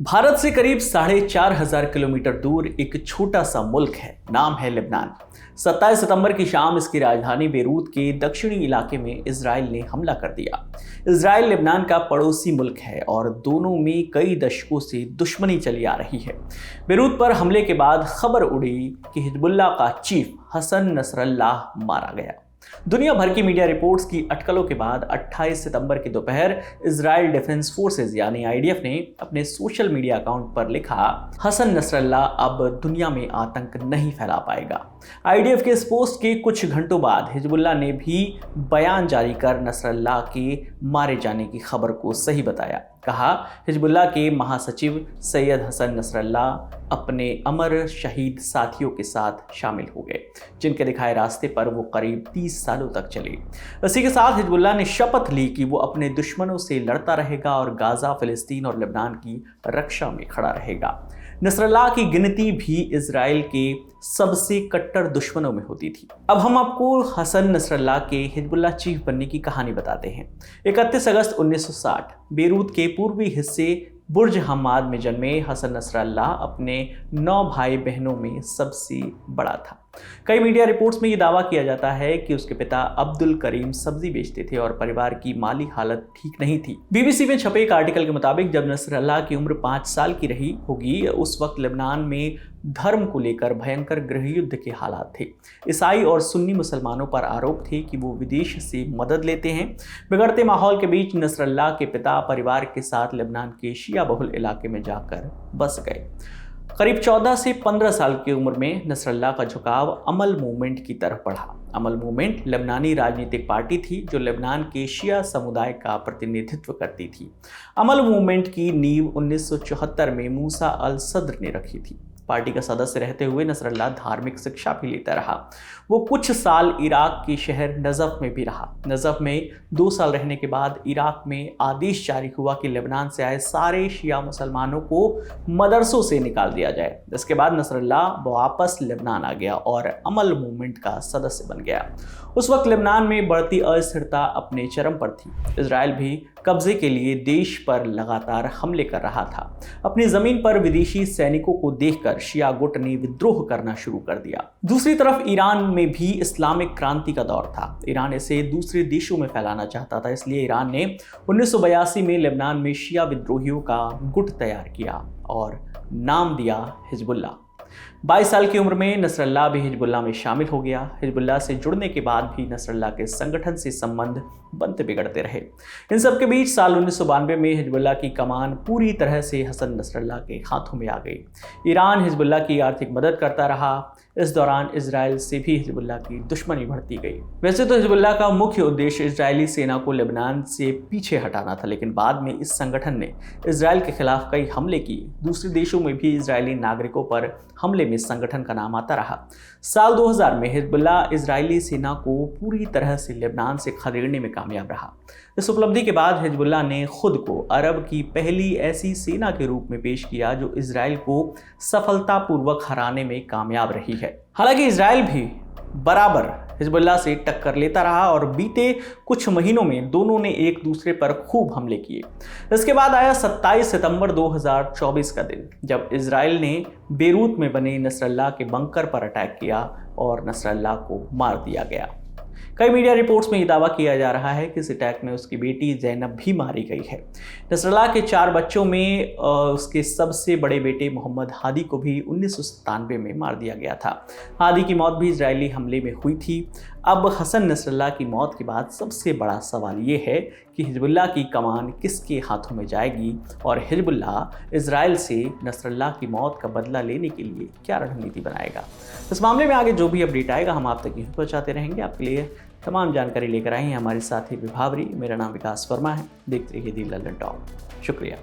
भारत से करीब 4,500 किलोमीटर दूर एक छोटा सा मुल्क है, नाम है लेबनान। 27 सितंबर की शाम इसकी राजधानी बेरूत के दक्षिणी इलाके में इजराइल ने हमला कर दिया। इजराइल लेबनान का पड़ोसी मुल्क है और दोनों में कई दशकों से दुश्मनी चली आ रही है। बेरूत पर हमले के बाद खबर उड़ी कि हिजबुल्लाह का चीफ हसन नसरल्लाह मारा गया। दुनिया भर की मीडिया रिपोर्ट्स की अटकलों के बाद 28 सितंबर की दोपहर इजराइल डिफेंस फोर्सेज यानी आईडीएफ ने अपने सोशल मीडिया अकाउंट पर लिखा, हसन नसरल्लाह अब दुनिया में आतंक नहीं फैला पाएगा। आईडीएफ के इस पोस्ट के कुछ घंटों बाद हिजबुल्लाह ने भी बयान जारी कर नसरल्लाह के मारे जाने की खबर को सही बताया। कहा, हिजबुल्लाह के महासचिव सैयद हसन नसरल्लाह अपने अमर शहीद साथियों के साथ शामिल हो गए, जिनके दिखाए रास्ते पर वो करीब 30 सालों तक चले। इसी के साथ हिजबुल्लाह ने शपथ ली कि वो अपने दुश्मनों से लड़ता रहेगा और गाजा, फिलिस्तीन और लेबनान की रक्षा में खड़ा रहेगा। नसरल्लाह की गिनती भी इजराइल के सबसे कट्टर दुश्मनों में होती थी। अब हम आपको हसन नसरल्लाह के हिजबुल्लाह चीफ बनने की कहानी बताते हैं। 31 अगस्त 1960 बेरूत के पूर्वी हिस्से बुर्ज हम्माद में जन्मे हसन नसरल्लाह अपने 9 भाई बहनों में सबसे बड़ा था। कई मीडिया रिपोर्ट्स में ये दावा किया जाता है कि उसके पिता अब्दुल करीम सब्जी बेचते थे और परिवार की माली हालत ठीक नहीं थी। बीबीसी में छपे एक आर्टिकल के मुताबिक जब नसरल्लाह की उम्र 5 साल की रही होगी, उस वक्त लेबनान में धर्म को लेकर भयंकर गृह युद्ध के हालात थे। ईसाई और सुन्नी मुसलमानों पर आरोप थे कि वो विदेश से मदद लेते हैं। बिगड़ते माहौल के बीच नसरल्लाह के पिता परिवार के साथ लेबनान के शिया बहुल इलाके में जाकर बस गए। करीब 14 से 15 साल की उम्र में नसरल्लाह का झुकाव अमल मूवमेंट की तरफ बढ़ा। अमल मूवमेंट लेबनानी राजनीतिक पार्टी थी जो लेबनान के शिया समुदाय का प्रतिनिधित्व करती थी। अमल मूवमेंट की नींव 1974 में मूसा अल सद्र ने रखी थी। पार्टी का सदस्य रहते हुए नसरल्लाह धार्मिक शिक्षा भी लेता रहा। वो कुछ साल इराक के शहर नजफ में भी रहा। नजफ में 2 साल रहने के बाद इराक में आदेश जारी हुआ कि लेबनान से आए सारे शिया मुसलमानों को मदरसों से निकाल दिया जाए। इसके बाद नसरल्लाह वापस लेबनान आ गया और अमल मूवमेंट का सदस्य बन गया। उस वक्त लेबनान में बढ़ती अस्थिरता अपने चरम पर थी। इजराइल भी कब्जे के लिए देश पर लगातार हमले कर रहा था। अपनी जमीन पर विदेशी सैनिकों को देखकर शिया गुट ने विद्रोह करना शुरू कर दिया। दूसरी तरफ ईरान में भी इस्लामिक क्रांति का दौर था। ईरान इसे दूसरे देशों में फैलाना चाहता था, इसलिए ईरान ने 1982 में लेबनान में शिया विद्रोहियों का गुट तैयार किया और नाम दिया हिजबुल्लाह। 22 साल की उम्र में नसरल्लाह भी हिजबुल्लाह में शामिल हो गया। हिजबुल्लाह से जुड़ने के बाद भी नसरल्लाह के संगठन से संबंध बनते बिगड़ते रहे। इन सब के बीच साल 1992 में हिजबुल्लाह की कमान पूरी तरह से हसन नसरल्लाह के हाथों में आ गई। ईरान हिजबुल्लाह की आर्थिक मदद करता रहा। इस दौरान इजराइल से भी हिजबुल्लाह की दुश्मनी बढ़ती गई। वैसे तो हिजबुल्लाह का मुख्य उद्देश्य इजरायली सेना को लेबनान से पीछे हटाना था, लेकिन बाद में इस संगठन ने इजराइल के खिलाफ कई हमले किए। दूसरे देशों में भी इजरायली नागरिकों पर हमले में संगठन का नाम आता रहा। साल 2000 में हिजबुल्लाह इजरायली सेना को पूरी तरह से लेबनान से खदेड़ने में कामयाब रहा। इस उपलब्धि के बाद हिजबुल्लाह ने खुद को अरब की पहली ऐसी सेना के रूप में पेश किया जो इजराइल को सफलतापूर्वक हराने में कामयाब रही है। हालांकि इजराइल भी बराबर हिजबुल्लाह से टक्कर लेता रहा और बीते कुछ महीनों में दोनों ने एक दूसरे पर खूब हमले किए। इसके बाद आया 27 सितंबर 2024 का दिन, जब इजराइल ने बेरूत में बने नसरल्लाह के बंकर पर अटैक किया और नसरल्लाह को मार दिया गया। कई मीडिया रिपोर्ट्स में ये दावा किया जा रहा है कि इस अटैक में उसकी बेटी ज़ैनब भी मारी गई है। नसरल्लाह के 4 बच्चों में उसके सबसे बड़े बेटे मोहम्मद हादी को भी 1997 में मार दिया गया था। हादी की मौत भी इजरायली हमले में हुई थी। अब हसन नसरल्लाह की मौत के बाद सबसे बड़ा सवाल ये है कि हिजबुल्लाह की कमान किसके हाथों में जाएगी और हिजबुल्लाह इजराइल से नसरल्लाह की मौत का बदला लेने के लिए क्या रणनीति बनाएगा। इस मामले में आगे जो भी अपडेट आएगा हम आप तक यहीं पहुंचाते रहेंगे। आपके लिए तमाम जानकारी लेकर आए हैं हमारे साथी विभावरी। मेरा नाम विकास वर्मा है। देखते रहिए दी लल्लन टॉक। शुक्रिया।